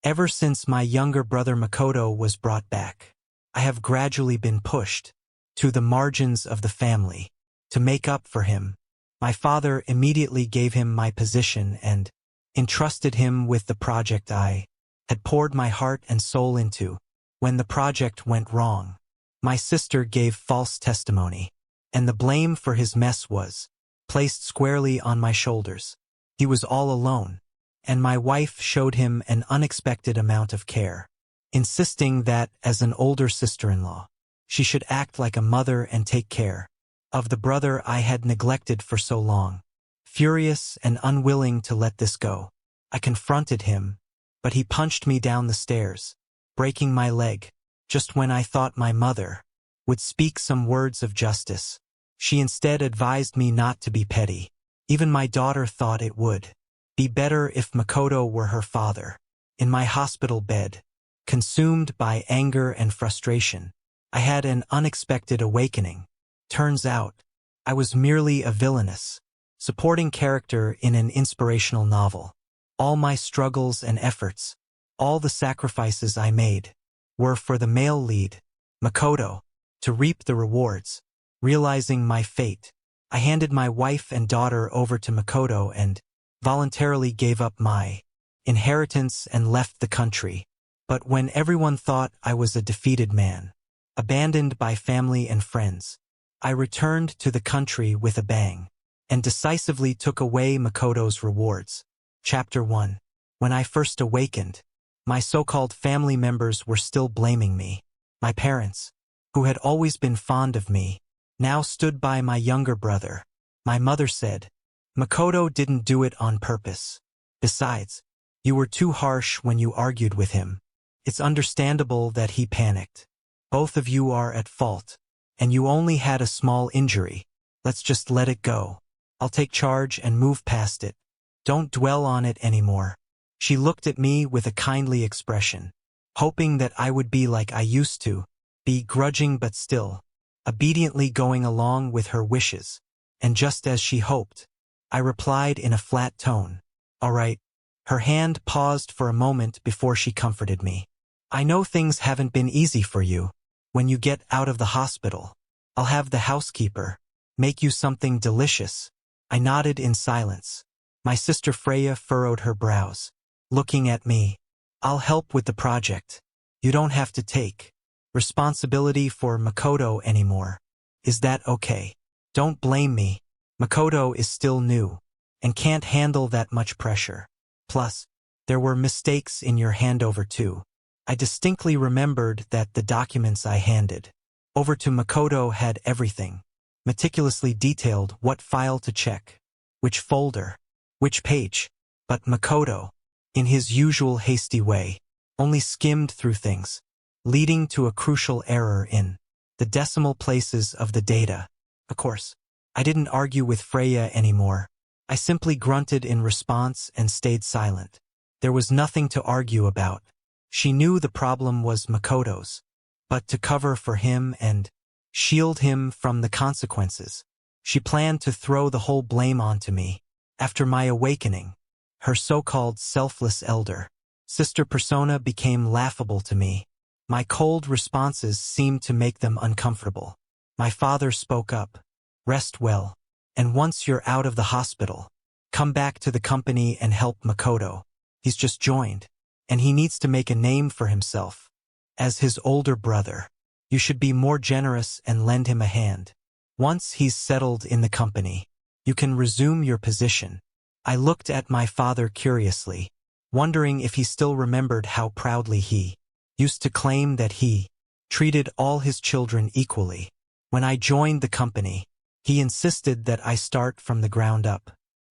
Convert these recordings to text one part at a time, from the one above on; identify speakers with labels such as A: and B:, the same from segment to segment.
A: Ever since my younger brother Makoto was brought back, I have gradually been pushed to the margins of the family. To make up for him, my father immediately gave him my position and entrusted him with the project I had poured my heart and soul into. When the project went wrong, my sister gave false testimony, and the blame for his mess was placed squarely on my shoulders. He was all alone, and my wife showed him an unexpected amount of care, insisting that, as an older sister-in-law, she should act like a mother and take care of the brother I had neglected for so long. Furious and unwilling to let this go, I confronted him, but he punched me down the stairs, breaking my leg. Just when I thought my mother would speak some words of justice, she instead advised me not to be petty. Even my daughter thought it would be better if Makoto were her father. In my hospital bed, consumed by anger and frustration, I had an unexpected awakening. Turns out, I was merely a villainous, supporting character in an inspirational novel. All my struggles and efforts, all the sacrifices I made, were for the male lead, Makoto, to reap the rewards. Realizing my fate, I handed my wife and daughter over to Makoto and voluntarily gave up my inheritance and left the country. But when everyone thought I was a defeated man, abandoned by family and friends, I returned to the country with a bang and decisively took away Makoto's rewards. Chapter 1. When I first awakened, my so-called family members were still blaming me. My parents, who had always been fond of me, now stood by my younger brother. My mother said, "Makoto didn't do it on purpose. Besides, you were too harsh when you argued with him. It's understandable that he panicked. Both of you are at fault, and you only had a small injury. Let's just let it go. I'll take charge and move past it. Don't dwell on it anymore." She looked at me with a kindly expression, hoping that I would be like I used to, be grudging but still obediently going along with her wishes. And just as she hoped, I replied in a flat tone, "All right." Her hand paused for a moment before she comforted me. "I know things haven't been easy for you. When you get out of the hospital, I'll have the housekeeper make you something delicious." I nodded in silence. My sister Freya furrowed her brows, looking at me. "I'll help with the project. You don't have to take responsibility for Makoto anymore. Is that okay? Don't blame me. Makoto is still new and can't handle that much pressure. Plus, there were mistakes in your handover too." I distinctly remembered that the documents I handed over to Makoto had everything meticulously detailed: what file to check, which folder, which page. But Makoto, in his usual hasty way, only skimmed through things, leading to a crucial error in the decimal places of the data. Of course, I didn't argue with Freya anymore. I simply grunted in response and stayed silent. There was nothing to argue about. She knew the problem was Makoto's, but to cover for him and shield him from the consequences, she planned to throw the whole blame onto me. After my awakening, her so-called selfless elder sister persona became laughable to me. My cold responses seemed to make them uncomfortable. My father spoke up. "Rest well, and once you're out of the hospital, come back to the company and help Makoto. He's just joined, and he needs to make a name for himself. As his older brother, you should be more generous and lend him a hand. Once he's settled in the company, you can resume your position." I looked at my father curiously, wondering if he still remembered how proudly he used to claim that he treated all his children equally. When I joined the company, he insisted that I start from the ground up.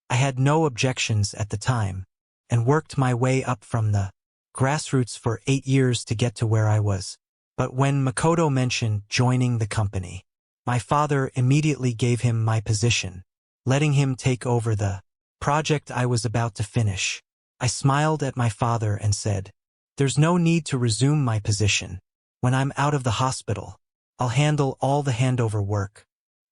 A: I had no objections at the time, and worked my way up from the grassroots for 8 years to get to where I was. But when Makoto mentioned joining the company, my father immediately gave him my position, letting him take over the project I was about to finish. I smiled at my father and said, "There's no need to resume my position. When I'm out of the hospital, I'll handle all the handover work."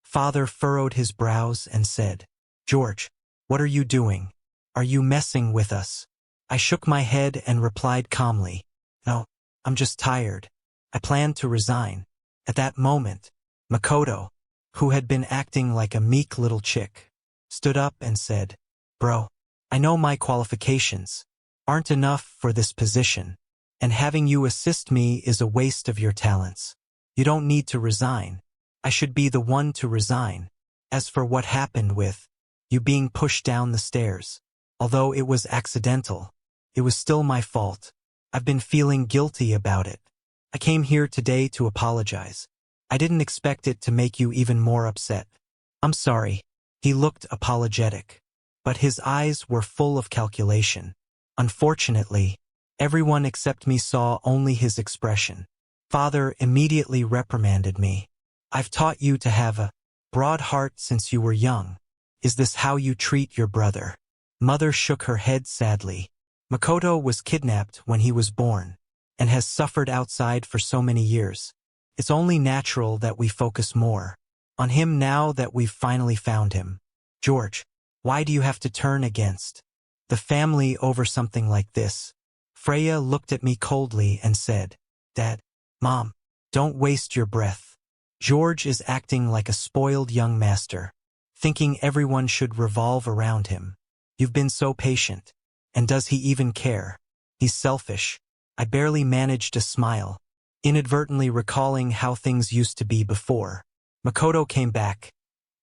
A: Father furrowed his brows and said, "George, what are you doing? Are you messing with us?" I shook my head and replied calmly, "No, I'm just tired. I plan to resign." At that moment, Makoto, who had been acting like a meek little chick, stood up and said, "Bro, I know my qualifications aren't enough for this position, and having you assist me is a waste of your talents. You don't need to resign. I should be the one to resign. As for what happened with you being pushed down the stairs, although it was accidental, it was still my fault. I've been feeling guilty about it. I came here today to apologize. I didn't expect it to make you even more upset. I'm sorry." He looked apologetic, but his eyes were full of calculation. Unfortunately, everyone except me saw only his expression. Father immediately reprimanded me. "I've taught you to have a broad heart since you were young. Is this how you treat your brother?" Mother shook her head sadly. "Makoto was kidnapped when he was born, and has suffered outside for so many years. It's only natural that we focus more on him now that we've finally found him. George, why do you have to turn against the family over something like this?" Freya looked at me coldly and said, "Dad, Mom, don't waste your breath. George is acting like a spoiled young master, thinking everyone should revolve around him. You've been so patient. And does he even care? He's selfish." I barely managed to smile, inadvertently recalling how things used to be before Makoto came back.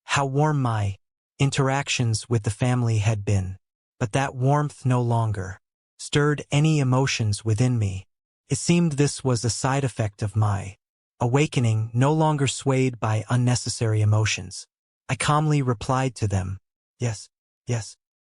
A: How warm my interactions with the family had been. But that warmth no longer stirred any emotions within me. It seemed this was a side effect of my awakening, no longer swayed by unnecessary emotions. I calmly replied to them, yes,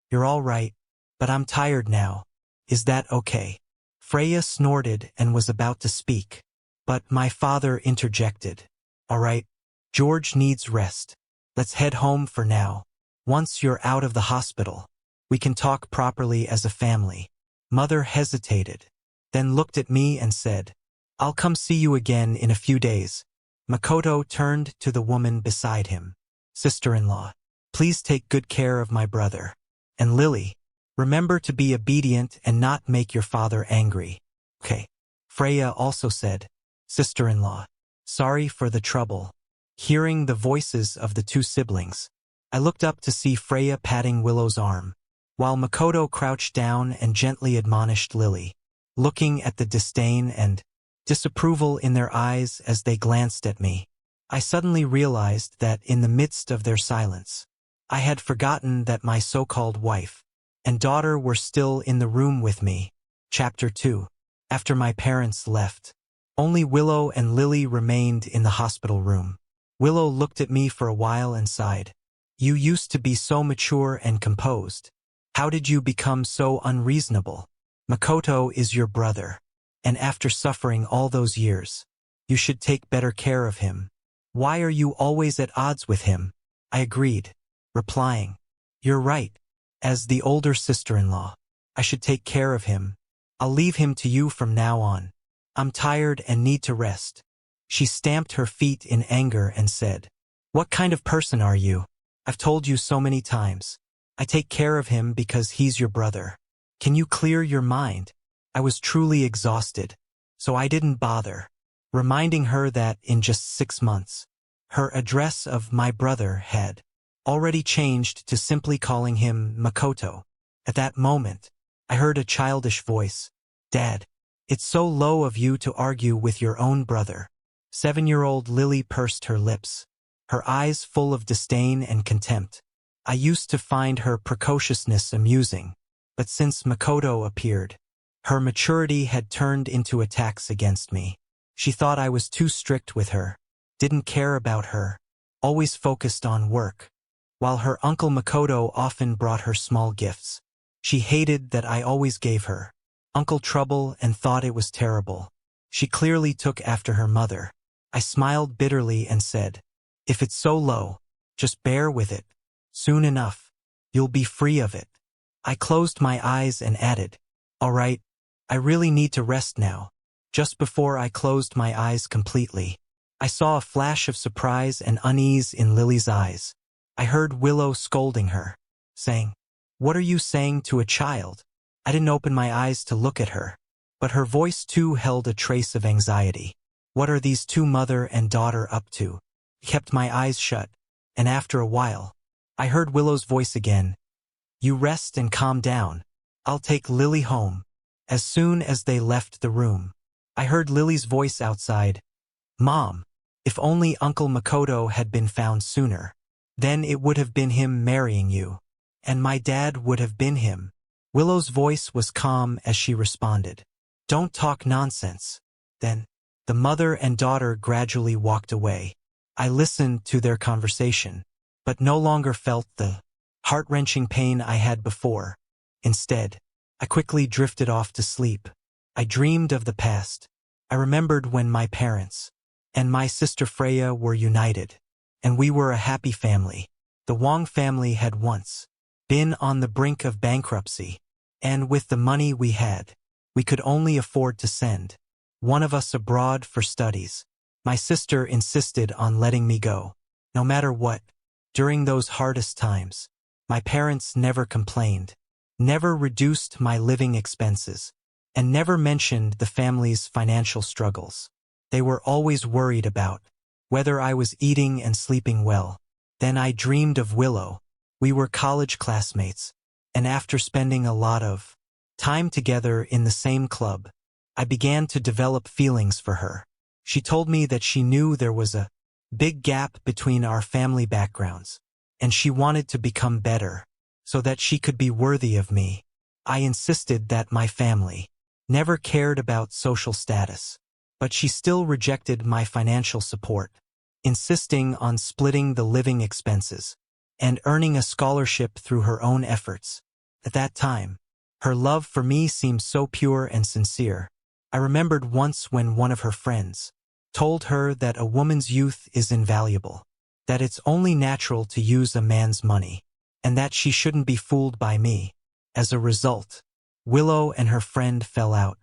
A: you're all right, but I'm tired now. Is that okay?" Freya snorted and was about to speak, but my father interjected. "All right, George needs rest. Let's head home for now. Once you're out of the hospital, we can talk properly as a family." Mother hesitated, then looked at me and said, "I'll come see you again in a few days." Makoto turned to the woman beside him. "Sister-in-law, please take good care of my brother. And Lily, remember to be obedient and not make your father angry." "Okay." Freya also said, "Sister-in-law, sorry for the trouble." Hearing the voices of the two siblings, I looked up to see Freya patting Willow's arm, while Makoto crouched down and gently admonished Lily, looking at the disdain and disapproval in their eyes as they glanced at me. I suddenly realized that in the midst of their silence, I had forgotten that my so-called wife and daughter were still in the room with me. Chapter 2. After my parents left, only Willow and Lily remained in the hospital room. Willow looked at me for a while and sighed. "You used to be so mature and composed. How did you become so unreasonable? Makoto is your brother, and after suffering all those years, you should take better care of him. Why are you always at odds with him?" I agreed, replying, "You're right. As the older sister-in-law, I should take care of him. I'll leave him to you from now on. I'm tired and need to rest." She stamped her feet in anger and said, "What kind of person are you? I've told you so many times. I take care of him because he's your brother. Can you clear your mind?" I was truly exhausted, so I didn't bother, reminding her that in just 6 months, her address of my brother had already changed to simply calling him Makoto. At that moment, I heard a childish voice, "Dad, it's so low of you to argue with your own brother." 7-year-old Lily pursed her lips, her eyes full of disdain and contempt. I used to find her precociousness amusing, but since Makoto appeared, her maturity had turned into attacks against me. She thought I was too strict with her, didn't care about her, always focused on work, while her uncle Makoto often brought her small gifts. She hated that I always gave her uncle trouble and thought it was terrible. She clearly took after her mother. I smiled bitterly and said, "If it's so low, just bear with it. Soon enough, you'll be free of it." I closed my eyes and added, "All right, I really need to rest now." Just before I closed my eyes completely, I saw a flash of surprise and unease in Lily's eyes. I heard Willow scolding her, saying, "What are you saying to a child? I didn't open my eyes to look at her, but her voice too held a trace of anxiety. What are these two mother and daughter up to? I kept my eyes shut, and after a while, I heard Willow's voice again. You rest and calm down. I'll take Lily home. As soon as they left the room, I heard Lily's voice outside. Mom, if only Uncle Makoto had been found sooner. Then it would have been him marrying you. And my dad would have been him. Willow's voice was calm as she responded. Don't talk nonsense. Then, the mother and daughter gradually walked away. I listened to their conversation, but no longer felt the heart-wrenching pain I had before. Instead, I quickly drifted off to sleep. I dreamed of the past. I remembered when my parents and my sister Freya were united, and we were a happy family. The Wong family had once been on the brink of bankruptcy, and with the money we had, we could only afford to send one of us abroad for studies. My sister insisted on letting me go, no matter what. During those hardest times, my parents never complained, never reduced my living expenses, and never mentioned the family's financial struggles. They were always worried about whether I was eating and sleeping well. Then I dreamed of Willow. We were college classmates, and after spending a lot of time together in the same club, I began to develop feelings for her. She told me that she knew there was a big gap between our family backgrounds, and she wanted to become better, so that she could be worthy of me. I insisted that my family never cared about social status, but she still rejected my financial support, insisting on splitting the living expenses and earning a scholarship through her own efforts. At that time, her love for me seemed so pure and sincere. I remembered once when one of her friends told her that a woman's youth is invaluable, that it's only natural to use a man's money, and that she shouldn't be fooled by me. As a result, Willow and her friend fell out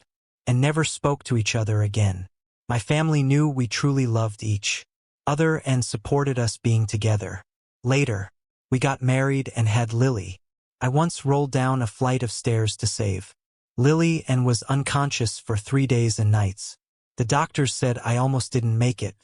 A: and never spoke to each other again. My family knew we truly loved each other and supported us being together. Later, we got married and had Lily. I once rolled down a flight of stairs to save Lily and was unconscious for 3 days and nights. The doctors said I almost didn't make it.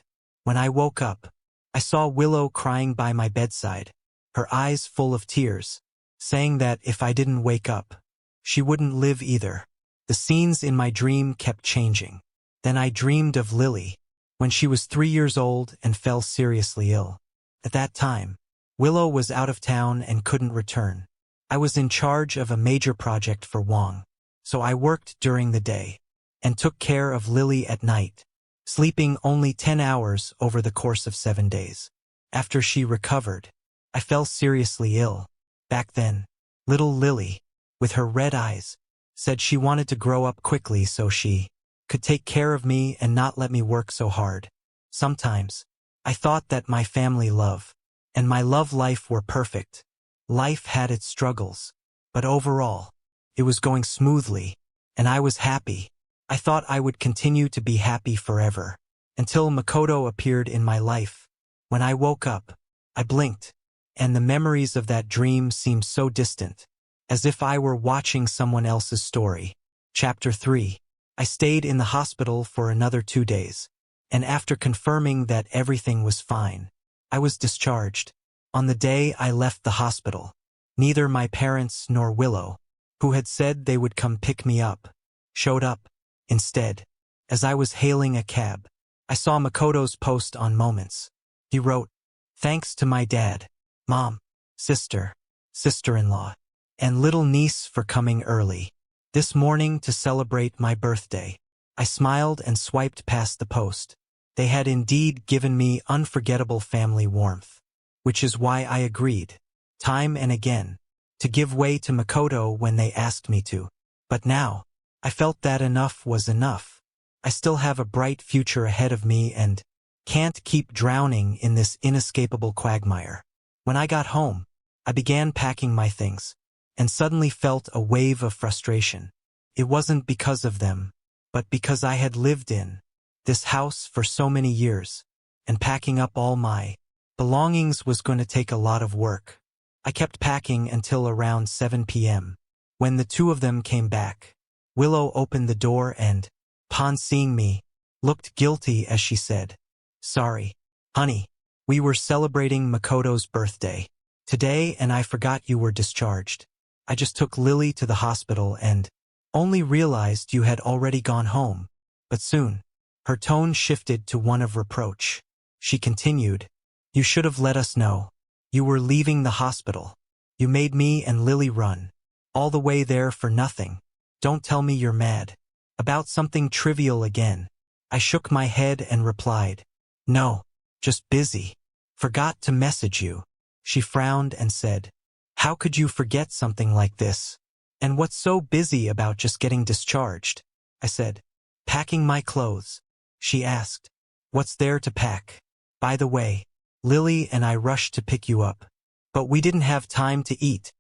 A: When I woke up, I saw Willow crying by my bedside, her eyes full of tears, saying that if I didn't wake up, she wouldn't live either. The scenes in my dream kept changing. Then I dreamed of Lily when she was 3 years old and fell seriously ill. At that time, Willow was out of town and couldn't return. I was in charge of a major project for Wong, so I worked during the day and took care of Lily at night, sleeping only 10 hours over the course of 7 days. After she recovered, I fell seriously ill. Back then, little Lily, with her red eyes, said she wanted to grow up quickly so she could take care of me and not let me work so hard. Sometimes, I thought that my family love and my love life were perfect. Life had its struggles, but overall, it was going smoothly, and I was happy. I thought I would continue to be happy forever, until Makoto appeared in my life. When I woke up, I blinked, and the memories of that dream seemed so distant, as if I were watching someone else's story. Chapter 3. I stayed in the hospital for another 2 days, and after confirming that everything was fine, I was discharged. On the day I left the hospital, neither my parents nor Willow, who had said they would come pick me up, showed up. Instead, as I was hailing a cab, I saw Makoto's post on Moments. He wrote, "Thanks to my dad, mom, sister, sister-in-law, and little niece for coming early this morning to celebrate my birthday." I smiled and swiped past the post. They had indeed given me unforgettable family warmth, which is why I agreed, time and again, to give way to Makoto when they asked me to. But now, I felt that enough was enough. I still have a bright future ahead of me and can't keep drowning in this inescapable quagmire. When I got home, I began packing my things, and suddenly felt a wave of frustration. It wasn't because of them, but because I had lived in this house for so many years, and packing up all my belongings was going to take a lot of work. I kept packing until around 7 p.m. When the two of them came back, Willow opened the door and, upon seeing me, looked guilty as she said, "Sorry, honey. We were celebrating Makoto's birthday today and I forgot you were discharged. I just took Lily to the hospital and only realized you had already gone home." But soon, her tone shifted to one of reproach. She continued, "You should have let us know. You were leaving the hospital. You made me and Lily run all the way there for nothing. Don't tell me you're mad about something trivial again." I shook my head and replied, "No, just busy. Forgot to message you." She frowned and said, "How could you forget something like this? And what's so busy about just getting discharged?" I said, "Packing my clothes." She asked, "What's there to pack? By the way, Lily and I rushed to pick you up, but we didn't have time to eat."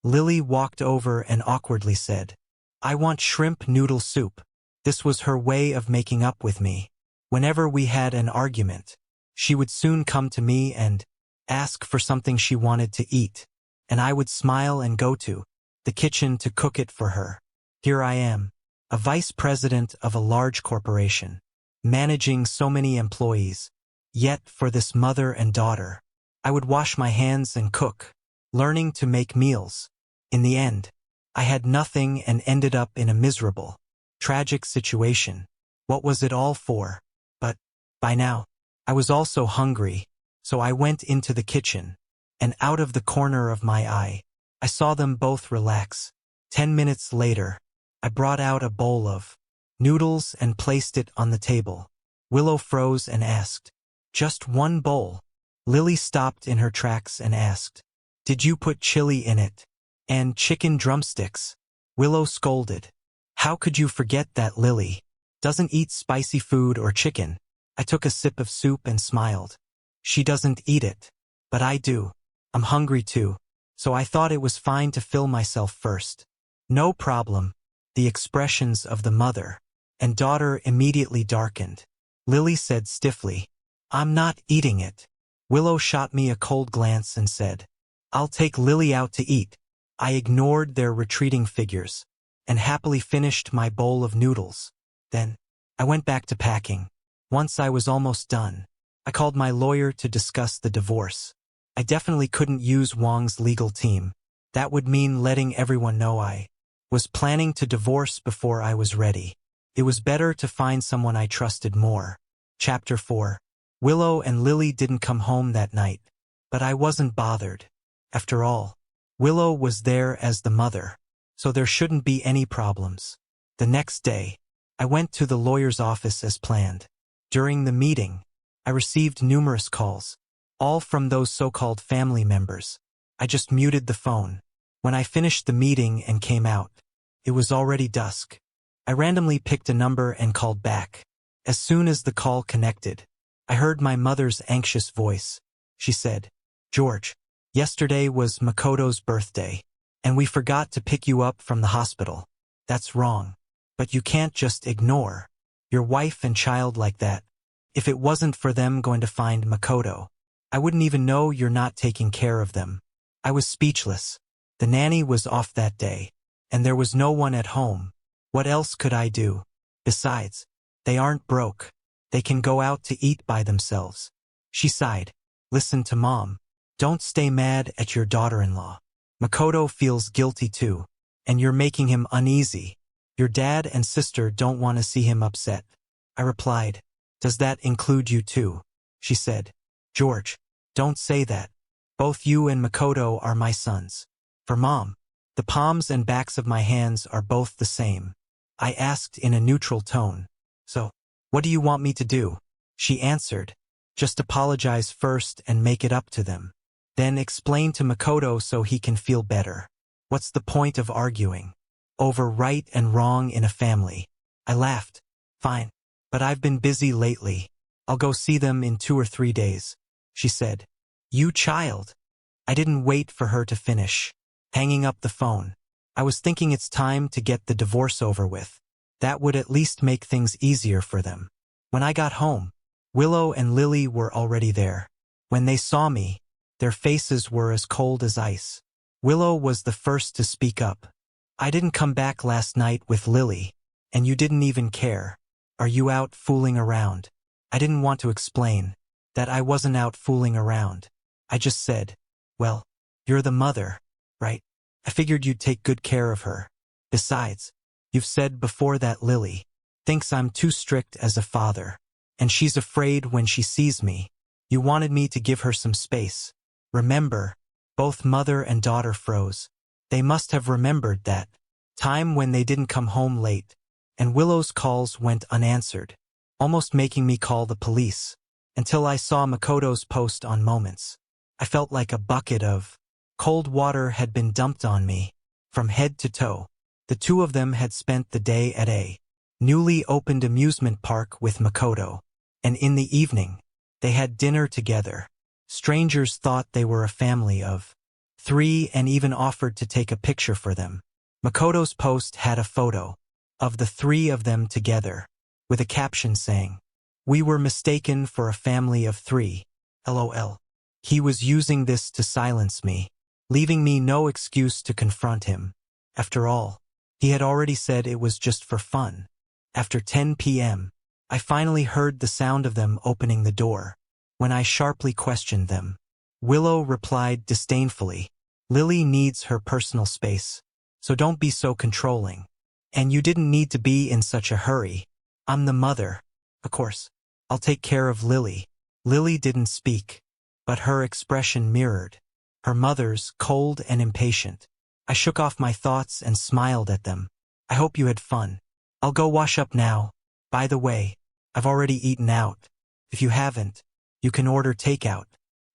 A: Lily walked over and awkwardly said, "I want shrimp noodle soup." This was her way of making up with me. Whenever we had an argument, she would soon come to me and ask for something she wanted to eat, and I would smile and go to the kitchen to cook it for her. Here I am, a vice president of a large corporation, managing so many employees. Yet for this mother and daughter, I would wash my hands and cook, learning to make meals. In the end, I had nothing and ended up in a miserable, tragic situation. What was it all for? But by now, I was also hungry, so I went into the kitchen, and out of the corner of my eye, I saw them both relax. 10 minutes later, I brought out a bowl of noodles and placed it on the table. Willow froze and asked, "Just one bowl?" Lily stopped in her tracks and asked, "Did you put chili in it? And chicken drumsticks?" Willow scolded, "How could you forget that Lily doesn't eat spicy food or chicken?" I took a sip of soup and smiled. "She doesn't eat it, but I do. I'm hungry too, so I thought it was fine to fill myself first." "No problem." The expressions of the mother and daughter immediately darkened. Lily said stiffly, "I'm not eating it." Willow shot me a cold glance and said, "I'll take Lily out to eat." I ignored their retreating figures and happily finished my bowl of noodles. Then, I went back to packing. Once I was almost done, I called my lawyer to discuss the divorce. I definitely couldn't use Wang's legal team. That would mean letting everyone know I was planning to divorce before I was ready. It was better to find someone I trusted more. Chapter 4. Willow and Lily didn't come home that night, but I wasn't bothered. After all, Willow was there as the mother, so there shouldn't be any problems. The next day, I went to the lawyer's office as planned. During the meeting, I received numerous calls, all from those so-called family members. I just muted the phone. When I finished the meeting and came out, it was already dusk. I randomly picked a number and called back. As soon as the call connected, I heard my mother's anxious voice. She said, "George, yesterday was Makoto's birthday, and we forgot to pick you up from the hospital. That's wrong. But you can't just ignore your wife and child like that. If it wasn't for them going to find Makoto, I wouldn't even know you're not taking care of them." I was speechless. The nanny was off that day, and there was no one at home. What else could I do? Besides, they aren't broke. They can go out to eat by themselves. She sighed. "Listen to Mom. Don't stay mad at your daughter-in-law. Makoto feels guilty too, and you're making him uneasy. Your dad and sister don't want to see him upset." I replied, "Does that include you too?" She said, "George, don't say that. Both you and Makoto are my sons." For Mom, the palms and backs of my hands are both the same. I asked in a neutral tone, "So, what do you want me to do?" She answered, "Just apologize first and make it up to them. Then explain to Makoto so he can feel better. What's the point of arguing over right and wrong in a family?" I laughed. "Fine, but I've been busy lately. I'll go see them in 2 or 3 days." She said, "You child." I didn't wait for her to finish. Hanging up the phone, I was thinking it's time to get the divorce over with. That would at least make things easier for them. When I got home, Willow and Lily were already there. When they saw me, their faces were as cold as ice. Willow was the first to speak up. I didn't come back last night with Lily, and you didn't even care. Are you out fooling around? I didn't want to explain that I wasn't out fooling around. I just said, well, you're the mother, right? I figured you'd take good care of her. Besides, you've said before that Lily thinks I'm too strict as a father, and she's afraid when she sees me. You wanted me to give her some space. Remember? Both mother and daughter froze. They must have remembered that time when they didn't come home late, and Willow's calls went unanswered, almost making me call the police, until I saw Makoto's post on Moments. I felt like a bucket of cold water had been dumped on me, from head to toe. The two of them had spent the day at a newly opened amusement park with Makoto, and in the evening, they had dinner together. Strangers thought they were a family of 3 and even offered to take a picture for them. Makoto's post had a photo of the 3 of them together, with a caption saying, "We were mistaken for a family of 3. LOL. He was using this to silence me, leaving me no excuse to confront him. After all, he had already said it was just for fun. After 10 p.m., I finally heard the sound of them opening the door. When I sharply questioned them, Willow replied disdainfully, "Lily needs her personal space, so don't be so controlling. And you didn't need to be in such a hurry. I'm the mother. Of course, I'll take care of Lily." Lily didn't speak, but her expression mirrored her mother's, cold and impatient. I shook off my thoughts and smiled at them. "I hope you had fun. I'll go wash up now. By the way, I've already eaten out. If you haven't, you can order takeout.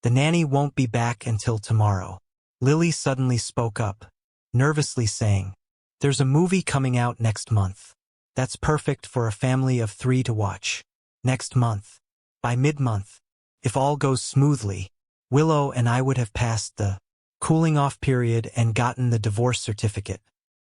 A: The nanny won't be back until tomorrow." Lily suddenly spoke up, nervously saying, "There's a movie coming out next month. That's perfect for a family of 3 to watch. Next month. By mid-month, if all goes smoothly, Willow and I would have passed the cooling-off period and gotten the divorce certificate."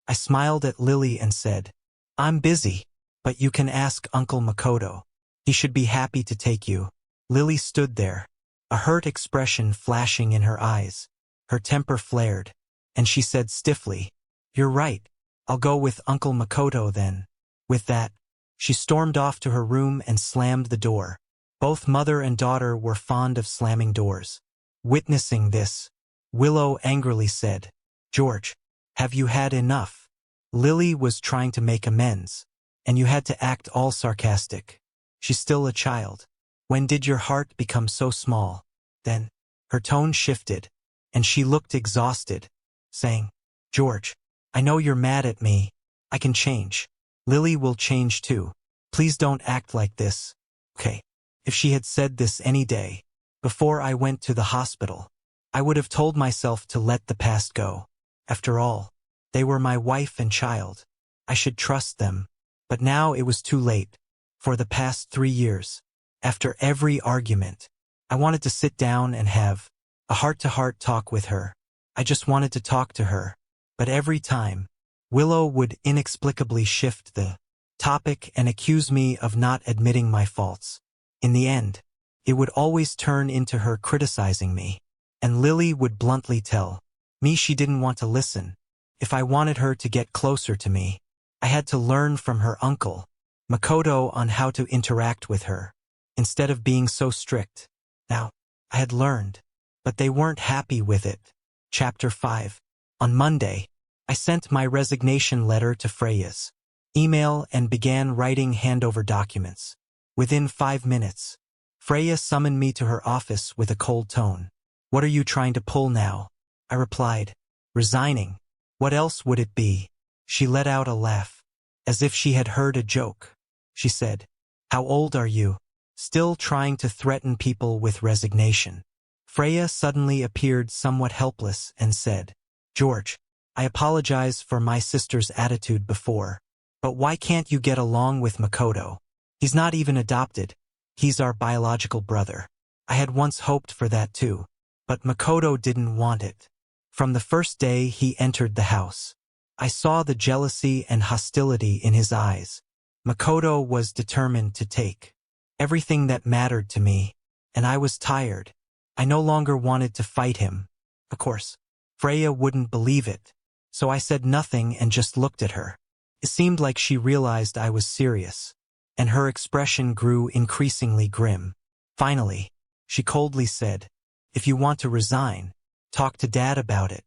A: I smiled at Lily and said, "I'm busy, but you can ask Uncle Makoto. He should be happy to take you." Lily stood there, a hurt expression flashing in her eyes. Her temper flared, and she said stiffly, "You're right. I'll go with Uncle Makoto then." With that, she stormed off to her room and slammed the door. Both mother and daughter were fond of slamming doors. Witnessing this, Willow angrily said, "George, have you had enough? Lily was trying to make amends, and you had to act all sarcastic. She's still a child. When did your heart become so small?" Then, her tone shifted, and she looked exhausted, saying, "George, I know you're mad at me. I can change. Lily will change too. Please don't act like this, okay?" If she had said this any day, before I went to the hospital, I would have told myself to let the past go. After all, they were my wife and child. I should trust them. But now it was too late. For the past 3 years, after every argument, I wanted to sit down and have a heart-to-heart talk with her. I just wanted to talk to her. But every time, Willow would inexplicably shift the topic and accuse me of not admitting my faults. In the end, it would always turn into her criticizing me, and Lily would bluntly tell me she didn't want to listen. If I wanted her to get closer to me, I had to learn from her uncle, Makoto, on how to interact with her, instead of being so strict. Now, I had learned, but they weren't happy with it. Chapter 5. On Monday, I sent my resignation letter to Freya's email and began writing handover documents. Within 5 minutes, Freya summoned me to her office with a cold tone. "What are you trying to pull now?" I replied, "Resigning. What else would it be?" She let out a laugh, as if she had heard a joke. She said, "How old are you? Still trying to threaten people with resignation?" Freya suddenly appeared somewhat helpless and said, "George, I apologize for my sister's attitude before, but why can't you get along with Makoto? He's not even adopted. He's our biological brother. I had once hoped for that too, but Makoto didn't want it. From the first day he entered the house, I saw the jealousy and hostility in his eyes. Makoto was determined to take everything that mattered to me, and I was tired. I no longer wanted to fight him. Of course, Freya wouldn't believe it, So I said nothing and just looked at her. It seemed like she realized I was serious, and her expression grew increasingly grim. Finally, she coldly said, "If you want to resign, talk to Dad about it."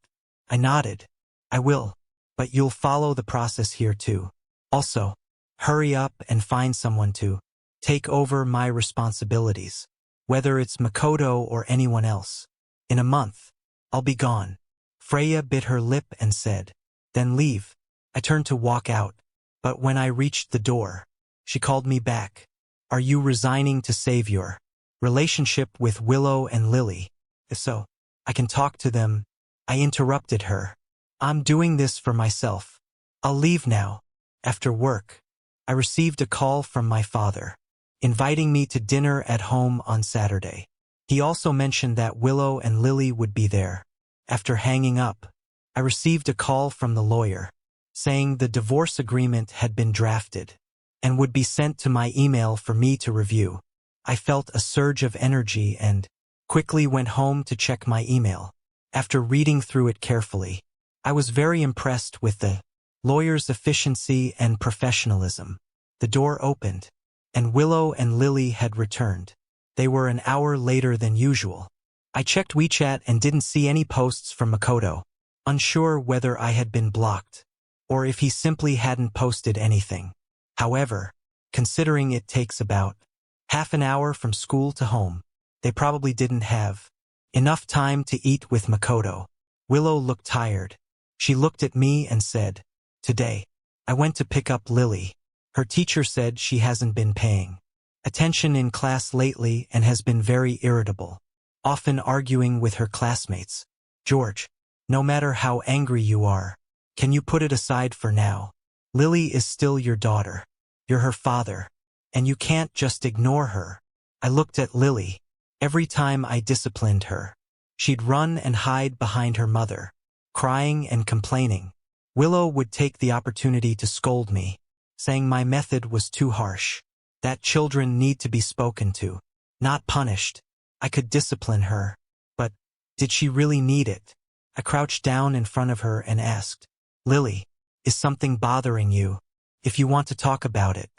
A: I nodded. "I will, but you'll follow the process here too. Also, hurry up and find someone to take over my responsibilities, whether it's Makoto or anyone else. In a month, I'll be gone." Freya bit her lip and said, "Then leave." I turned to walk out, but when I reached the door, she called me back. "Are you resigning to save your relationship with Willow and Lily? If so, I can talk to them." I interrupted her. "I'm doing this for myself. I'll leave now." After work, I received a call from my father, inviting me to dinner at home on Saturday. He also mentioned that Willow and Lily would be there. After hanging up, I received a call from the lawyer, saying the divorce agreement had been drafted and would be sent to my email for me to review. I felt a surge of energy and quickly went home to check my email. After reading through it carefully, I was very impressed with the lawyer's efficiency and professionalism. The door opened, and Willow and Lily had returned. They were an hour later than usual. I checked WeChat and didn't see any posts from Makoto, unsure whether I had been blocked, or if he simply hadn't posted anything. However, considering it takes about half an hour from school to home, they probably didn't have enough time to eat with Makoto. Willow looked tired. She looked at me and said, "Today, I went to pick up Lily. Her teacher said she hasn't been paying attention in class lately and has been very irritable, often arguing with her classmates. George, no matter how angry you are, can you put it aside for now? Lily is still your daughter. You're her father, and you can't just ignore her." I looked at Lily. Every time I disciplined her, she'd run and hide behind her mother, crying and complaining. Willow would take the opportunity to scold me, saying my method was too harsh, that children need to be spoken to, not punished. I could discipline her, but did she really need it? I crouched down in front of her and asked, "Lily, is something bothering you? If you want to talk about it,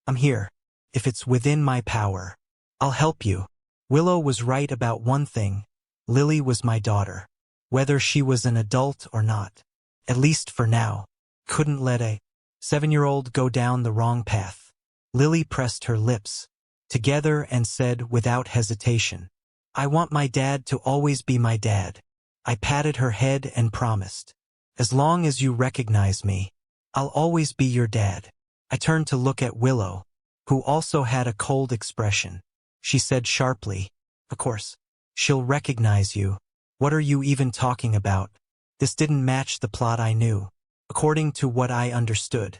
A: I'm here. If it's within my power, I'll help you." Willow was right about one thing. Lily was my daughter, whether she was an adult or not. At least for now. Couldn't let a 7-year-old go down the wrong path. Lily pressed her lips together and said without hesitation, "I want my dad to always be my dad." I patted her head and promised, "As long as you recognize me, I'll always be your dad." I turned to look at Willow, who also had a cold expression. She said sharply, "Of course, she'll recognize you. What are you even talking about?" This didn't match the plot I knew. According to what I understood,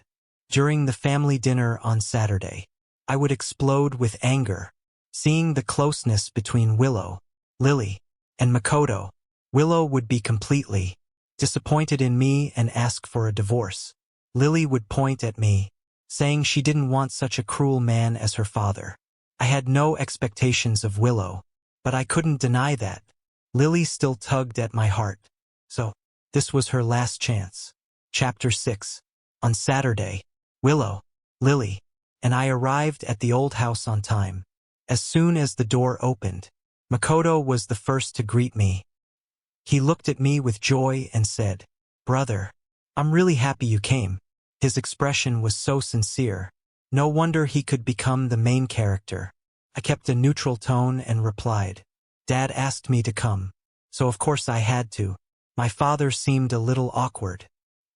A: during the family dinner on Saturday, I would explode with anger, seeing the closeness between Willow, Lily, and Makoto. Willow would be completely disappointed in me and ask for a divorce. Lily would point at me, saying she didn't want such a cruel man as her father. I had no expectations of Willow, but I couldn't deny that Lily still tugged at my heart. So, this was her last chance. Chapter 6. On Saturday, Willow, Lily, and I arrived at the old house on time. As soon as the door opened, Makoto was the first to greet me. He looked at me with joy and said, "Brother, I'm really happy you came." His expression was so sincere. No wonder he could become the main character. I kept a neutral tone and replied, "Dad asked me to come, so of course I had to." My father seemed a little awkward.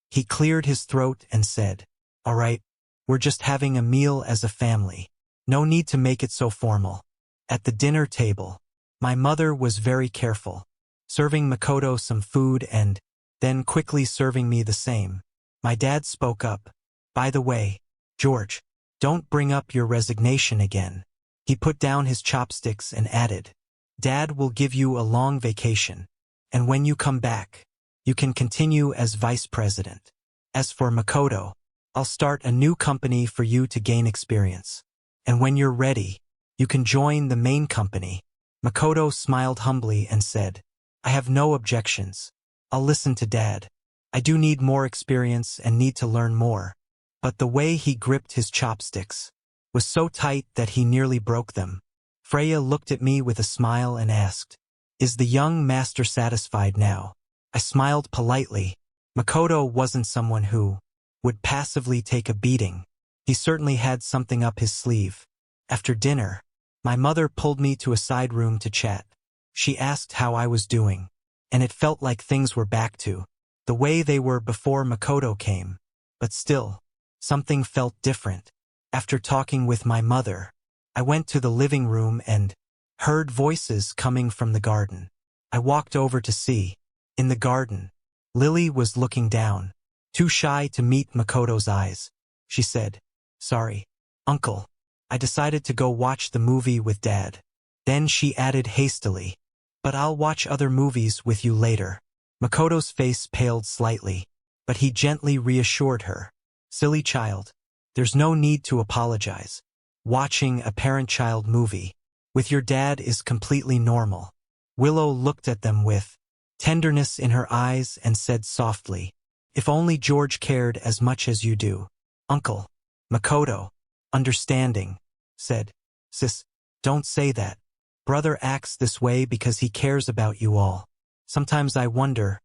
A: He cleared his throat and said, "All right, we're just having a meal as a family. No need to make it so formal." At the dinner table, my mother was very careful, serving Makoto some food and then quickly serving me the same. My dad spoke up, "By the way, George, don't bring up your resignation again." He put down his chopsticks and added, "Dad will give you a long vacation, and when you come back, you can continue as vice president. As for Makoto, I'll start a new company for you to gain experience. And when you're ready, you can join the main company." Makoto smiled humbly and said, "I have no objections. I'll listen to Dad." I do need more experience and need to learn more. But the way he gripped his chopsticks was so tight that he nearly broke them. Freya looked at me with a smile and asked, "Is the young master satisfied now?" I smiled politely. Makoto wasn't someone who would passively take a beating. He certainly had something up his sleeve. After dinner, my mother pulled me to a side room to chat. She asked how I was doing, and it felt like things were back to the way they were before Makoto came. But still, something felt different. After talking with my mother, I went to the living room and heard voices coming from the garden. I walked over to see. In the garden, Lily was looking down, too shy to meet Makoto's eyes. She said, "Sorry, Uncle. I decided to go watch the movie with Dad." Then she added hastily, "But I'll watch other movies with you later." Makoto's face paled slightly, but he gently reassured her. "Silly child. There's no need to apologize. Watching a parent-child movie with your dad is completely normal." Willow looked at them with tenderness in her eyes and said softly, "If only George cared as much as you do, Uncle." Makoto, understanding, said, "Sis, don't say that. Brother acts this way because he cares about you all. Sometimes I wonder,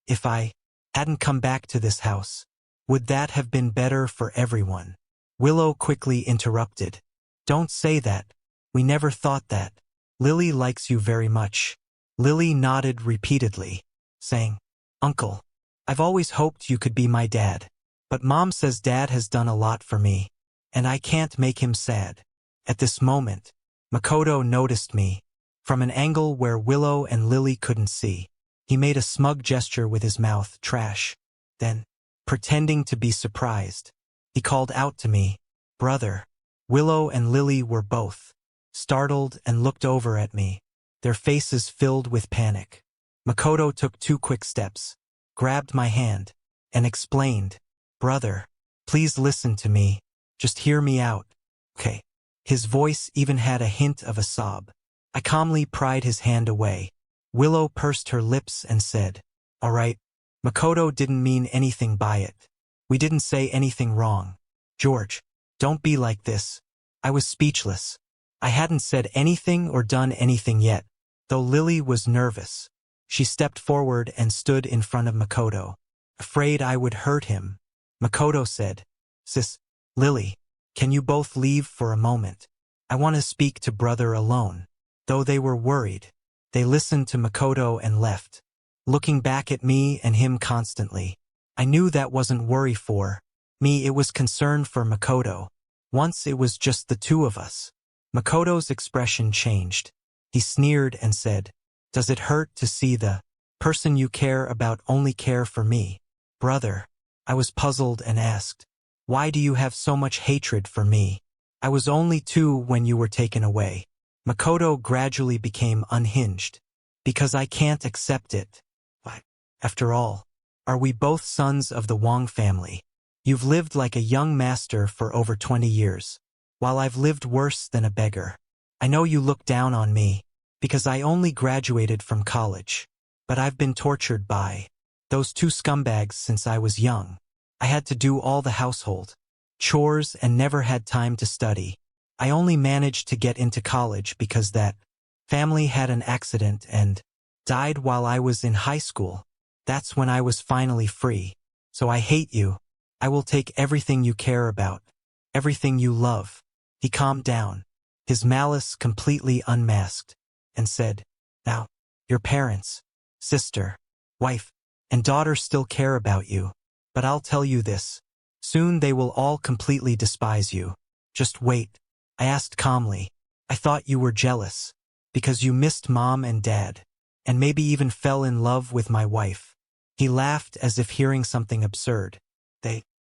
A: if I hadn't come back to this house, would that have been better for everyone?" Willow quickly interrupted, "Don't say that. We never thought that. Lily likes you very much." Lily nodded repeatedly, saying, "Uncle, I've always hoped you could be my dad. But Mom says Dad has done a lot for me, and I can't make him sad." At this moment, Makoto noticed me, from an angle where Willow and Lily couldn't see. He made a smug gesture with his mouth, "Trash." Then, pretending to be surprised, he called out to me, "Brother." Willow and Lily were both startled and looked over at me, their faces filled with panic. Makoto took 2 quick steps, grabbed my hand, and explained, "Brother, please listen to me. Just hear me out, okay?" His voice even had a hint of a sob. I calmly pried his hand away. Willow pursed her lips and said, "All right. Makoto didn't mean anything by it. We didn't say anything wrong. George, don't be like this." I was speechless. I hadn't said anything or done anything yet, though Lily was nervous. She stepped forward and stood in front of Makoto, afraid I would hurt him. Makoto said, "Sis, Lily, can you both leave for a moment? I want to speak to brother alone." Though they were worried, they listened to Makoto and left, looking back at me and him constantly. I knew that wasn't worry for me, it was concern for Makoto. Once it was just the two of us. Makoto's expression changed. He sneered and said, "Does it hurt to see the person you care about only care for me?" "Brother." I was puzzled and asked, "Why do you have so much hatred for me? I was only 2 when you were taken away." Makoto gradually became unhinged. "Because I can't accept it. But, after all, are we both sons of the Wong family? You've lived like a young master for over 20 years, while I've lived worse than a beggar. I know you look down on me, because I only graduated from college. But I've been tortured by those 2 scumbags since I was young. I had to do all the household chores and never had time to study. I only managed to get into college because that family had an accident and died while I was in high school. That's when I was finally free. So I hate you. I will take everything you care about, everything you love." He calmed down, his malice completely unmasked, and said, "Now, your parents, sister, wife, and daughter still care about you. But I'll tell you this. Soon they will all completely despise you. Just wait." I asked calmly, "I thought you were jealous, because you missed Mom and Dad, and maybe even fell in love with my wife." He laughed as if hearing something absurd.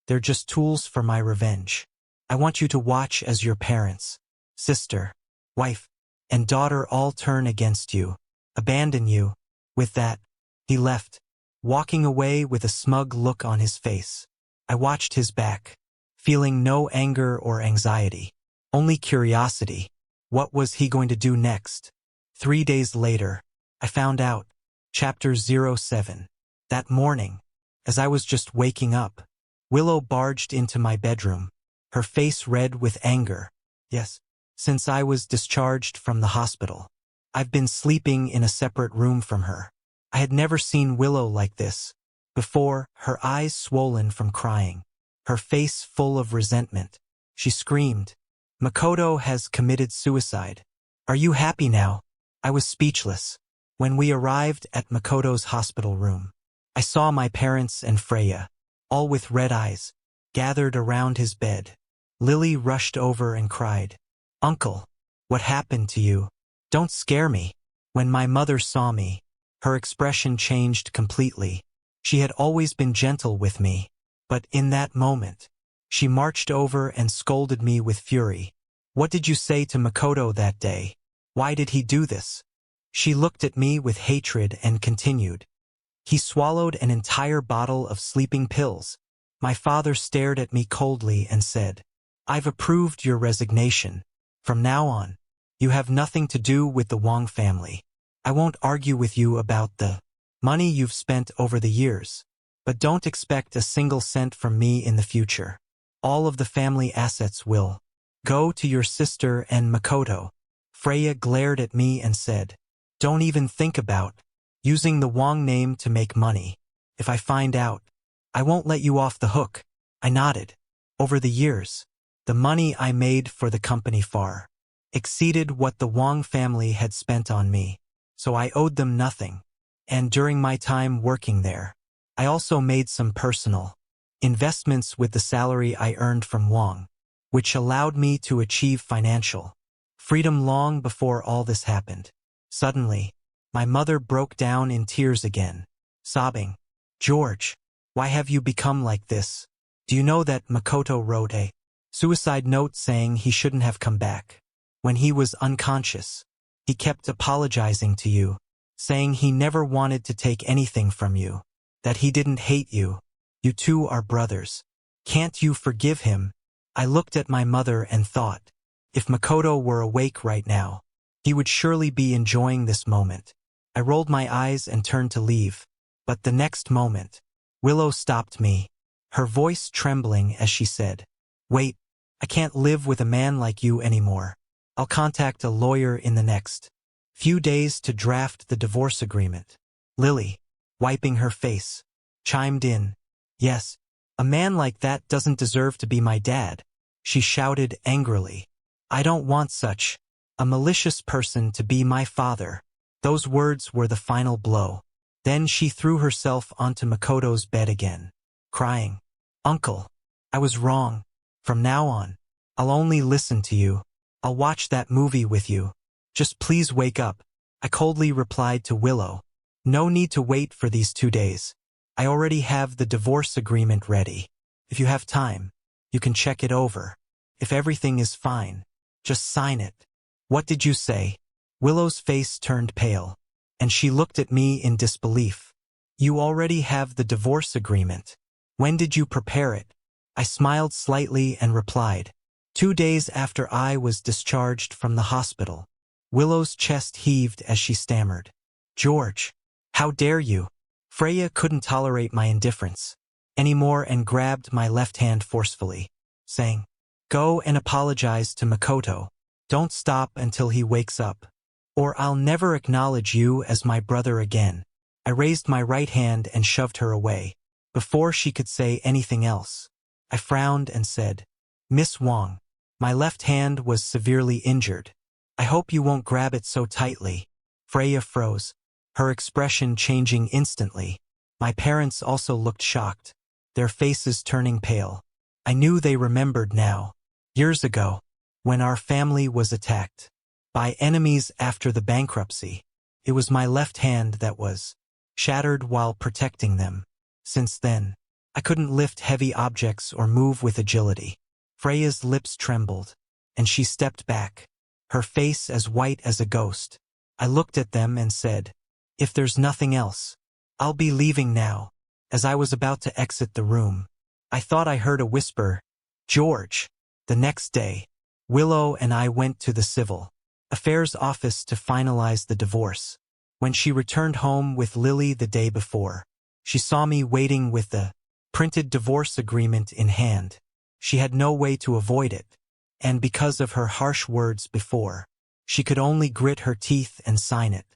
A: They're just tools for my revenge. I want you to watch as your parents, sister, wife, and daughter all turn against you, abandon you." With that, he left, walking away with a smug look on his face. I watched his back, feeling no anger or anxiety, only curiosity. What was he going to do next? 3 days later, I found out. Chapter 07. That morning, As I was just waking up, Willow barged into my bedroom, her face red with anger. Yes, since I was discharged from the hospital, I've been sleeping in a separate room from her. I had never seen Willow like this before, her eyes swollen from crying, her face full of resentment. She screamed, "Makoto has committed suicide. Are you happy now?" I was speechless. When we arrived at Makoto's hospital room, I saw my parents and Freya, all with red eyes, gathered around his bed. Lily rushed over and cried, "Uncle, what happened to you? Don't scare me." When my mother saw me, her expression changed completely. She had always been gentle with me, but in that moment, she marched over and scolded me with fury. "What did you say to Makoto that day? Why did he do this?" She looked at me with hatred and continued, "He swallowed an entire bottle of sleeping pills." My father stared at me coldly and said, "I've approved your resignation. From now on, you have nothing to do with the Wong family. I won't argue with you about the money you've spent over the years, but don't expect a single cent from me in the future. All of the family assets will go to your sister and Makoto." Freya glared at me and said, "Don't even think about using the Wong name to make money. If I find out, I won't let you off the hook." I nodded. Over the years, the money I made for the company far exceeded what the Wong family had spent on me, so I owed them nothing. And during my time working there, I also made some personal investments with the salary I earned from Wong, which allowed me to achieve financial freedom long before all this happened. Suddenly, my mother broke down in tears again, sobbing, "George, why have you become like this? Do you know that Makoto wrote a suicide note saying he shouldn't have come back? When he was unconscious, he kept apologizing to you, saying he never wanted to take anything from you, that he didn't hate you. You two are brothers. Can't you forgive him?" I looked at my mother and thought, if Makoto were awake right now, he would surely be enjoying this moment. I rolled my eyes and turned to leave, but the next moment, Willow stopped me, her voice trembling as she said, "Wait, I can't live with a man like you anymore. I'll contact a lawyer in the next few days to draft the divorce agreement." Lily, wiping her face, chimed in, "Yes, a man like that doesn't deserve to be my dad," she shouted angrily. "I don't want such a malicious person to be my father." Those words were the final blow. Then she threw herself onto Makoto's bed again, crying, "Uncle, I was wrong. From now on, I'll only listen to you. I'll watch that movie with you. Just please wake up." I coldly replied to Willow, "No need to wait for these 2 days. I already have the divorce agreement ready. If you have time, you can check it over. If everything is fine, just sign it." "What did you say?" Willow's face turned pale, and she looked at me in disbelief. "You already have the divorce agreement. When did you prepare it?" I smiled slightly and replied, 2 days after I was discharged from the hospital." Willow's chest heaved as she stammered, "George, how dare you?" Freya couldn't tolerate my indifference anymore and grabbed my left hand forcefully, saying, "Go and apologize to Makoto. Don't stop until he wakes up, or I'll never acknowledge you as my brother again." I raised my right hand and shoved her away. Before she could say anything else, I frowned and said, "Miss Wong, my left hand was severely injured. I hope you won't grab it so tightly." Freya froze, her expression changing instantly. My parents also looked shocked, their faces turning pale. I knew they remembered now. Years ago, when our family was attacked by enemies after the bankruptcy, it was my left hand that was shattered while protecting them. Since then, I couldn't lift heavy objects or move with agility. Freya's lips trembled, and she stepped back, her face as white as a ghost. I looked at them and said, "If there's nothing else, I'll be leaving now." As I was about to exit the room, I thought I heard a whisper, "George." The next day, Willow and I went to the Civil Affairs office to finalize the divorce. When she returned home with Lily the day before, She saw me waiting with the printed divorce agreement in hand. She had no way to avoid it, and because of her harsh words before, she could only grit her teeth and sign it.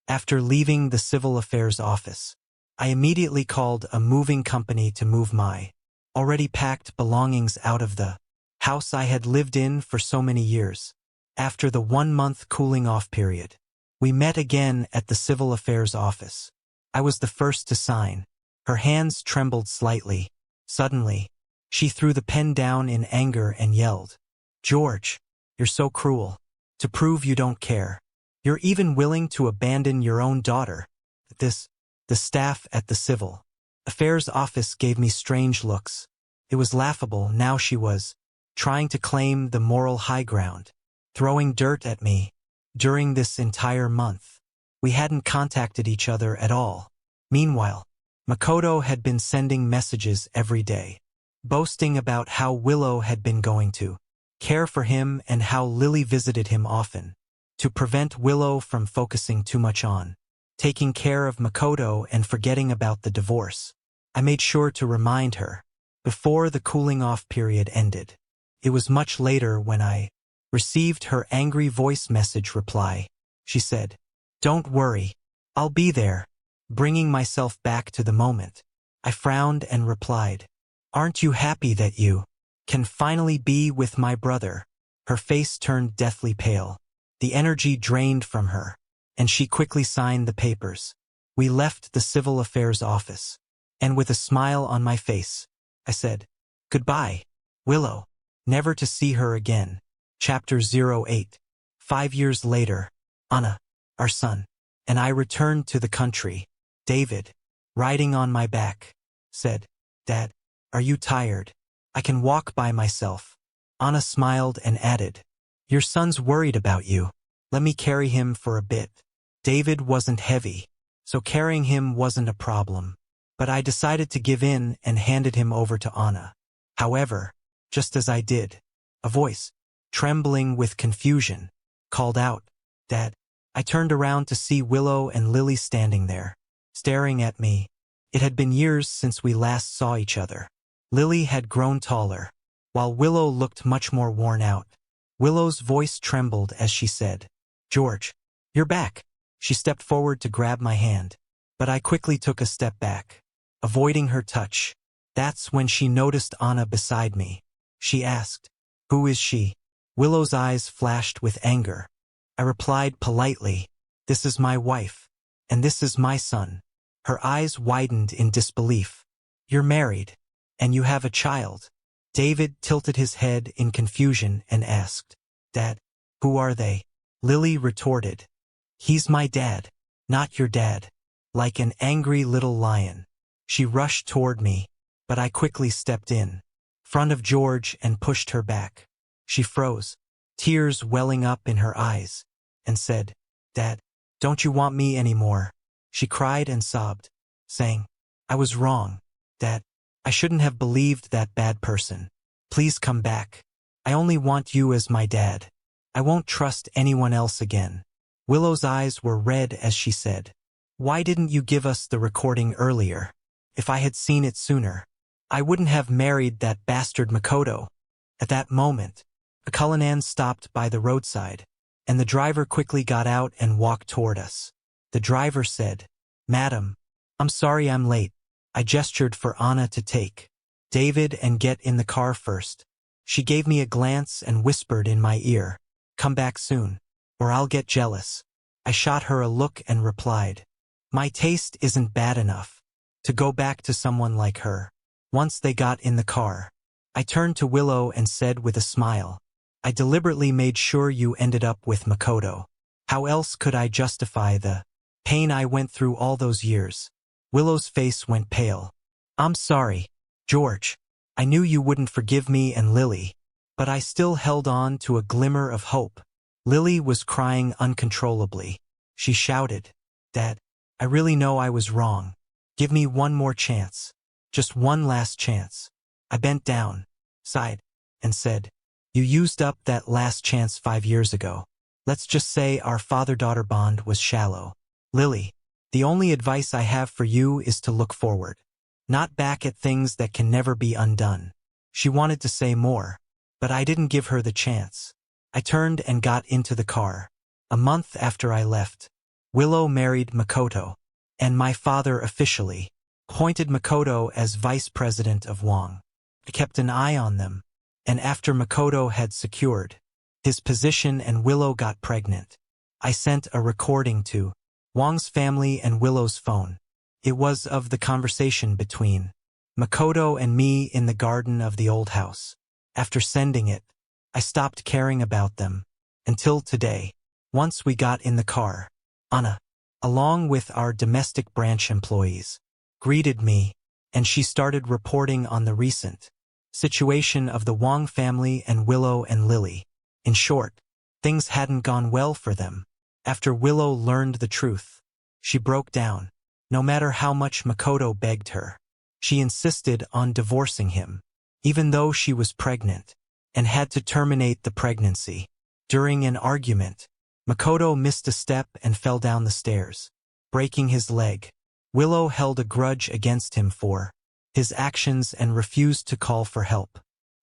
A: After leaving the civil affairs office, I immediately called a moving company to move my already packed belongings out of the house I had lived in for so many years. After the 1-month cooling-off period, we met again at the civil affairs office. I was the first to sign. Her hands trembled slightly. Suddenly, she threw the pen down in anger and yelled, "George, you're so cruel. To prove you don't care, you're even willing to abandon your own daughter." The staff at the civil affairs office gave me strange looks. It was laughable. Now she was trying to claim the moral high ground, throwing dirt at me. During this entire month, we hadn't contacted each other at all. Meanwhile, Makoto had been sending messages every day, boasting about how Willow had been going to care for him and how Lily visited him often. To prevent Willow from focusing too much on taking care of Makoto and forgetting about the divorce, I made sure to remind her before the cooling-off period ended. It was much later when I received her angry voice message reply. She said, "Don't worry, I'll be there." Bringing myself back to the moment, I frowned and replied, "Aren't you happy that you can finally be with my brother?" Her face turned deathly pale. The energy drained from her, and she quickly signed the papers. We left the civil affairs office, and with a smile on my face, I said, "Goodbye, Willow," never to see her again. Chapter 08. 5 years later, Anna, our son, and I returned to the country. David, riding on my back, said, "Dad, are you tired? I can walk by myself." Anna smiled and added, "Your son's worried about you. Let me carry him for a bit." David wasn't heavy, so carrying him wasn't a problem, but I decided to give in and handed him over to Anna. However, just as I did, a voice, trembling with confusion, called out, "Dad." I turned around to see Willow and Lily standing there, staring at me. It had been years since we last saw each other. Lily had grown taller, while Willow looked much more worn out. Willow's voice trembled as she said, "George, you're back." She stepped forward to grab my hand, but I quickly took a step back, avoiding her touch. That's when she noticed Anna beside me. She asked, "Who is she?" Willow's eyes flashed with anger. I replied politely, "This is my wife, and this is my son." Her eyes widened in disbelief. "You're married, and you have a child." David tilted his head in confusion and asked, "Dad, who are they?" Lily retorted, "He's my dad, not your dad." Like an angry little lion, she rushed toward me, but I quickly stepped in front of George and pushed her back. She froze, tears welling up in her eyes, and said, "Dad, don't you want me anymore?" She cried and sobbed, saying, "I was wrong, Dad. I shouldn't have believed that bad person. Please come back. I only want you as my dad. I won't trust anyone else again." Willow's eyes were red as she said, "Why didn't you give us the recording earlier? If I had seen it sooner, I wouldn't have married that bastard Makoto." At that moment, a Cullinan stopped by the roadside, and the driver quickly got out and walked toward us. The driver said, "Madam, I'm sorry I'm late." I gestured for Anna to take David and get in the car first. She gave me a glance and whispered in my ear, "Come back soon, or I'll get jealous." I shot her a look and replied, "My taste isn't bad enough to go back to someone like her." Once they got in the car, I turned to Willow and said with a smile, "I deliberately made sure you ended up with Makoto. How else could I justify the pain I went through all those years?" Willow's face went pale. "I'm sorry, George. I knew you wouldn't forgive me and Lily, but I still held on to a glimmer of hope." Lily was crying uncontrollably. She shouted, "Dad, I really know I was wrong. Give me one more chance. Just one last chance." I bent down, sighed, and said, "You used up that last chance 5 years ago. Let's just say our father-daughter bond was shallow." "Lily, The only advice I have for you is to look forward, not back at things that can never be undone." She wanted to say more, but I didn't give her the chance. I turned and got into the car. A month after I left, Willow married Makoto, and my father officially appointed Makoto as vice president of Wong. I kept an eye on them, and after Makoto had secured his position and Willow got pregnant, I sent a recording to Wong's family and Willow's phone. It was of the conversation between Makoto and me in the garden of the old house. After sending it, I stopped caring about them, until today. Once we got in the car, Anna, along with our domestic branch employees, greeted me, and she started reporting on the recent situation of the Wong family and Willow and Lily. In short, things hadn't gone well for them. After Willow learned the truth, she broke down. No matter how much Makoto begged her, she insisted on divorcing him, even though she was pregnant, and had to terminate the pregnancy. During an argument, Makoto missed a step and fell down the stairs, breaking his leg. Willow held a grudge against him for his actions and refused to call for help.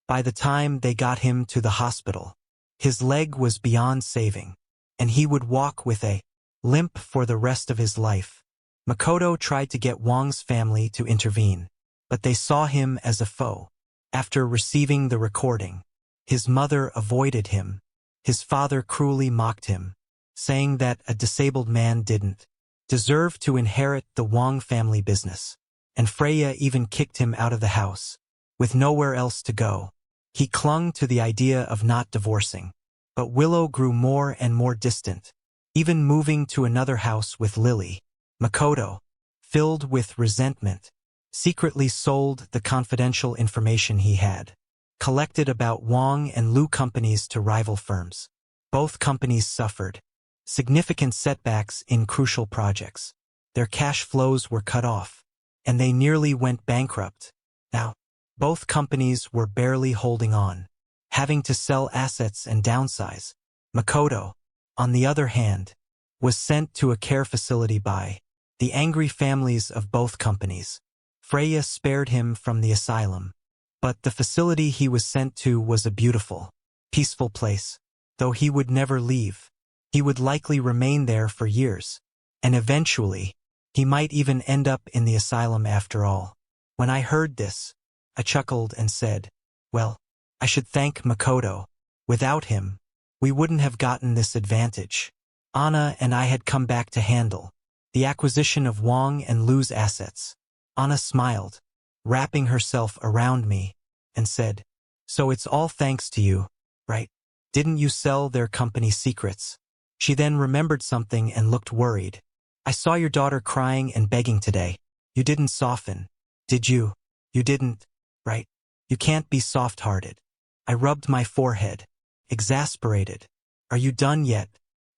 A: By the time they got him to the hospital, his leg was beyond saving, and he would walk with a limp for the rest of his life. Makoto tried to get Wong's family to intervene, but they saw him as a foe. After receiving the recording, his mother avoided him. His father cruelly mocked him, saying that a disabled man didn't deserve to inherit the Wong family business, and Freya even kicked him out of the house. With nowhere else to go, he clung to the idea of not divorcing. But Willow grew more and more distant, even moving to another house with Lily. Makoto, filled with resentment, secretly sold the confidential information he had collected about Wong and Lu companies to rival firms. Both companies suffered significant setbacks in crucial projects. Their cash flows were cut off, and they nearly went bankrupt. Now, both companies were barely holding on, having to sell assets and downsize. Makoto, on the other hand, was sent to a care facility by the angry families of both companies. Freya spared him from the asylum, but the facility he was sent to was a beautiful, peaceful place. Though he would never leave, he would likely remain there for years, and eventually, he might even end up in the asylum after all. When I heard this, I chuckled and said, "Well, I should thank Makoto. Without him, we wouldn't have gotten this advantage." Anna and I had come back to handle the acquisition of Wong and Lu's assets. Anna smiled, wrapping herself around me, and said, "So it's all thanks to you, right? Didn't you sell their company secrets?" She then remembered something and looked worried. "I saw your daughter crying and begging today. You didn't soften, did you? You didn't, right? You can't be soft-hearted." I rubbed my forehead, exasperated. "Are you done yet?"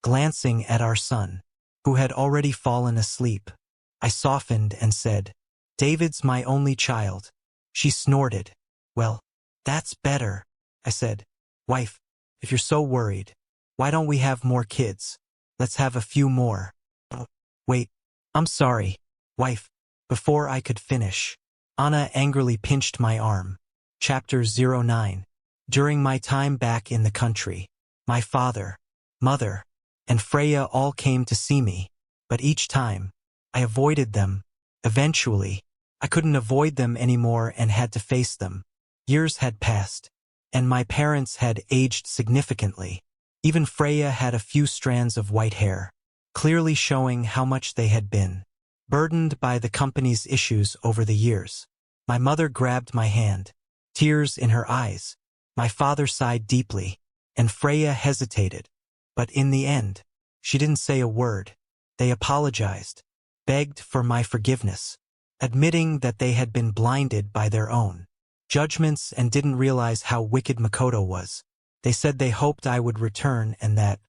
A: Glancing at our son, who had already fallen asleep, I softened and said, "David's my only child." She snorted. "Well, that's better," I said. "Wife, if you're so worried, why don't we have more kids? Let's have a few more." "Oh, wait, I'm sorry, wife." Before I could finish, Anna angrily pinched my arm. Chapter 09. During my time back in the country, my father, mother, and Freya all came to see me, but each time, I avoided them. Eventually, I couldn't avoid them anymore and had to face them. Years had passed, and my parents had aged significantly. Even Freya had a few strands of white hair, clearly showing how much they had been burdened by the company's issues over the years. My mother grabbed my hand, tears in her eyes. My father sighed deeply, and Freya hesitated. But in the end, she didn't say a word. They apologized, begged for my forgiveness, admitting that they had been blinded by their own judgments and didn't realize how wicked Makoto was. They said they hoped I would return and that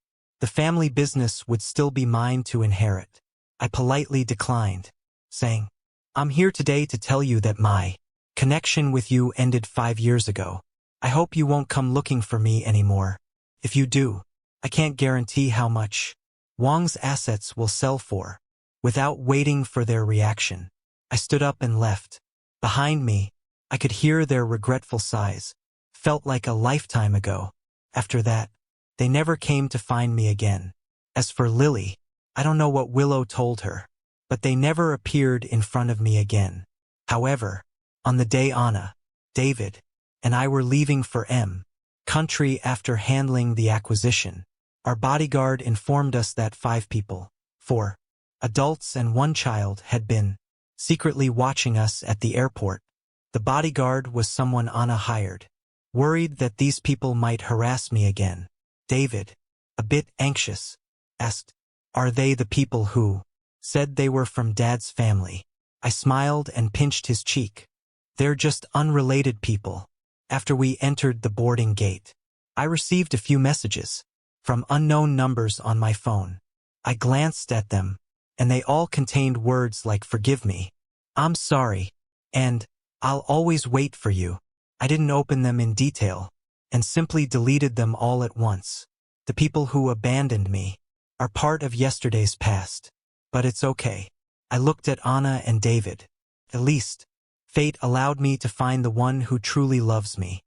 A: the family business would still be mine to inherit. I politely declined, saying, "I'm here today to tell you that my connection with you ended 5 years ago. I hope you won't come looking for me anymore. If you do, I can't guarantee how much Wong's assets will sell for." Without waiting for their reaction, I stood up and left. Behind me, I could hear their regretful sighs. Felt like a lifetime ago. After that, they never came to find me again. As for Lily, I don't know what Willow told her, but they never appeared in front of me again. However, on the day Anna, David, and I were leaving for country after handling the acquisition, our bodyguard informed us that 5 people, 4 adults and 1 child, had been secretly watching us at the airport. The bodyguard was someone Anna hired, worried that these people might harass me again. David, a bit anxious, asked, "Are they the people who said they were from Dad's family?" I smiled and pinched his cheek. "They're just unrelated people." After we entered the boarding gate, I received a few messages from unknown numbers on my phone. I glanced at them, and they all contained words like "forgive me," "I'm sorry," and "I'll always wait for you." I didn't open them in detail, and simply deleted them all at once. The people who abandoned me are part of yesterday's past. But it's okay. I looked at Anna and David. At least, fate allowed me to find the one who truly loves me.